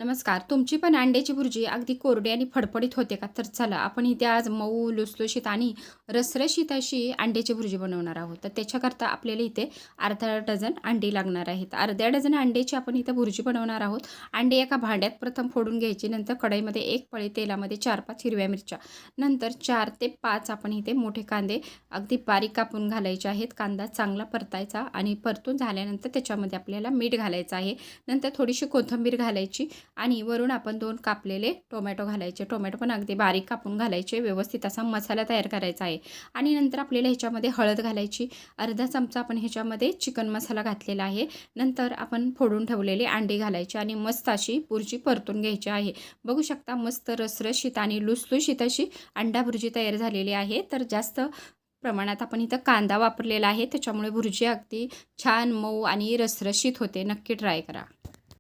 नमस्कार. तुमची पण अंड्याची भुर्जी अगदी कोरडी आणि फडफडीत होते का? तर चला आपण इथे आज मऊ, लुसलुशीत आणि रसरशीत अशी अंड्याची भुर्जी बनवणार आहोत. तर त्याच्याकरता आपल्याला इथे अर्धा डझन अंडी लागणार आहेत. अर्ध्या डझन अंड्याची आपण इथे भुर्जी बनवणार आहोत. अंडे एका भांड्यात प्रथम फोडून घ्यायची. नंतर कढईमध्ये 1 पळी तेलामध्ये 4-5 हिरव्या मिरच्या, नंतर 4 ते 5 आपण इथे मोठे कांदे अगदी बारीक कापून घालायचे आहेत. कांदा चांगला परतायचा आणि परतून झाल्यानंतर त्याच्यामध्ये आपल्याला मीठ घालायचं आहे. नंतर थोडीशी कोथिंबीर घालायची आणि वरून आपण 2 कापलेले टोमॅटो घालायचे. टोमॅटो पण अगदी बारीक कापून घालायचे. व्यवस्थित असा मसाला तयार करायचा आहे. आणि नंतर आपल्याला ह्याच्यामध्ये हळद घालायची. अर्धा चमचा आपण ह्याच्यामध्ये चिकन मसाला घातलेला आहे. नंतर आपण फोडून ठेवलेले अंडे घालायचे आणि मस्त अशी भुर्जी परतून घ्यायची आहे. बघू शकता मस्त रसरशीत आणि लुसलुशीत अशी अंडा भुर्जी तयार झालेली आहे. तर जास्त प्रमाणात आपण इथं कांदा वापरलेला आहे, त्याच्यामुळे भुर्जी अगदी छान मऊ आणि रसरशीत होते. नक्की ट्राय करा.